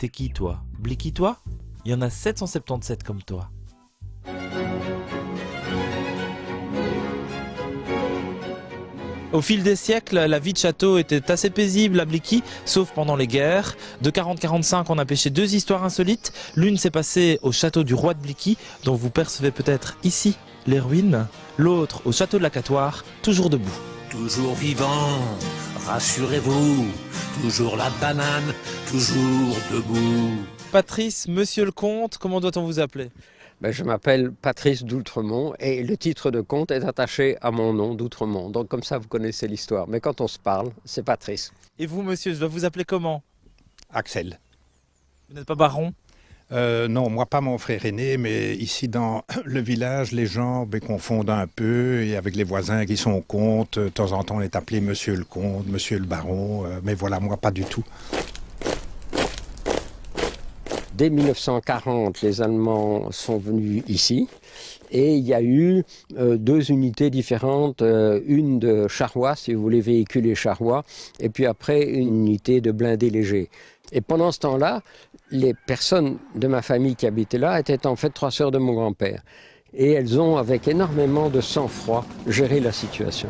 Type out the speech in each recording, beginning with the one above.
T'es qui toi? Blicky toi? Il y en a 777 comme toi. Au fil des siècles, la vie de château était assez paisible à Blicky, sauf pendant les guerres. De 40-45, on a pêché 2 histoires insolites. L'une s'est passée au château du roi de Blicky, dont vous percevez peut-être ici les ruines. L'autre au château de la Catoire, toujours debout. Toujours vivant, rassurez-vous, toujours la banane, toujours debout. Patrice, monsieur le comte, comment doit-on vous appeler? Je m'appelle Patrice d'Outremont et le titre de comte est attaché à mon nom d'Outremont. Donc comme ça, vous connaissez l'histoire. Mais quand on se parle, c'est Patrice. Et vous, monsieur, je dois vous appeler comment? Axel. Vous n'êtes pas baron? Non, moi pas mon frère aîné, mais ici dans le village, les gens confondent un peu et avec les voisins qui sont comtes, de temps en temps on est appelé monsieur le comte, monsieur le baron, mais voilà, moi pas du tout. Dès 1940, les Allemands sont venus ici et il y a eu 2 unités différentes, une de charrois, si vous voulez, véhiculer charrois, et puis après une unité de blindés légers. Et pendant ce temps-là, les personnes de ma famille qui habitaient là étaient en fait 3 sœurs de mon grand-père. Et elles ont, avec énormément de sang-froid, géré la situation.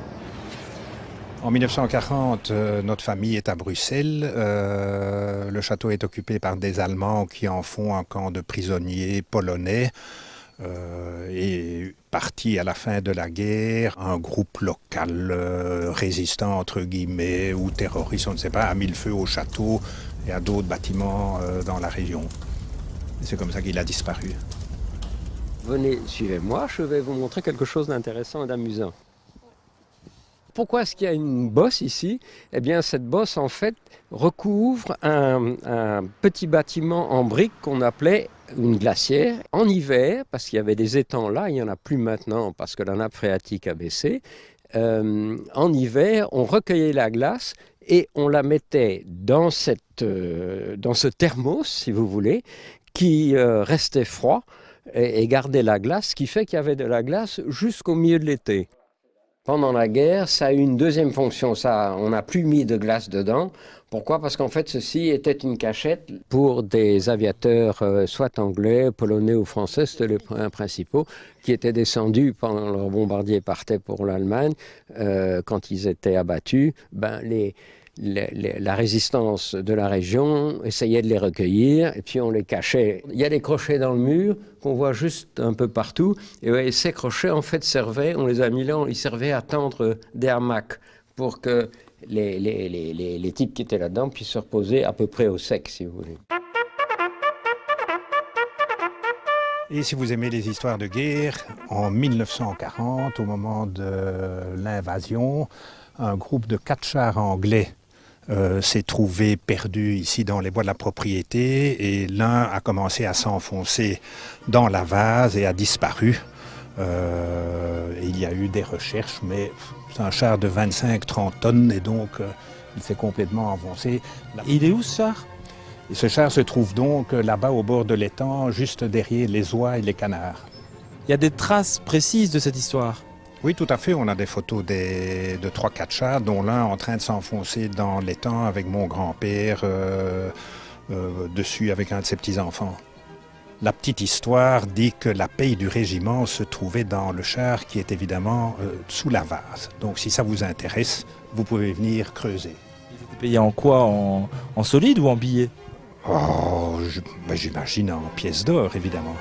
En 1940, notre famille est à Bruxelles. Le château est occupé par des Allemands qui en font un camp de prisonniers polonais. Et parti à la fin de la guerre, un groupe local résistant, entre guillemets, ou terroriste, on ne sait pas, a mis le feu au château et à d'autres bâtiments dans la région. Et c'est comme ça qu'il a disparu. Venez, suivez-moi, je vais vous montrer quelque chose d'intéressant et d'amusant. Pourquoi est-ce qu'il y a une bosse ici? Eh bien, cette bosse, en fait, recouvre un petit bâtiment en briques qu'on appelait une glacière. En hiver, parce qu'il y avait des étangs là, il n'y en a plus maintenant parce que la nappe phréatique a baissé. En hiver, on recueillait la glace et on la mettait dans ce thermos, si vous voulez, qui restait froid et gardait la glace, ce qui fait qu'il y avait de la glace jusqu'au milieu de l'été. Pendant la guerre, ça a eu une deuxième fonction. On n'a plus mis de glace dedans. Pourquoi? Parce qu'en fait, ceci était une cachette pour des aviateurs, soit anglais, polonais ou français, c'était les principaux, qui étaient descendus pendant leur bombardier partait pour l'Allemagne. Quand ils étaient abattus, la résistance de la région essayait de les recueillir et puis on les cachait. Il y a des crochets dans le mur qu'on voit juste un peu partout et ces crochets en fait on les a mis là, ils servaient à tendre des hamacs pour que les types qui étaient là-dedans puissent se reposer à peu près au sec, si vous voulez. Et si vous aimez les histoires de guerre, en 1940, au moment de l'invasion, un groupe de 4 chars anglais s'est trouvé perdu ici dans les bois de la propriété et l'un a commencé à s'enfoncer dans la vase et a disparu. Il y a eu des recherches, mais c'est un char de 25-30 tonnes et donc il s'est complètement enfoncé. Et il est où ce char? Et ce char se trouve donc là-bas au bord de l'étang, juste derrière les oies et les canards. Il y a des traces précises de cette histoire? Oui, tout à fait. On a des photos de 3-4 chars, dont l'un en train de s'enfoncer dans l'étang avec mon grand-père dessus avec un de ses petits-enfants. La petite histoire dit que la paye du régiment se trouvait dans le char qui est évidemment sous la vase. Donc si ça vous intéresse, vous pouvez venir creuser. Ils étaient payés en quoi? En solide ou en billets? Oh, j'imagine en pièces d'or, évidemment.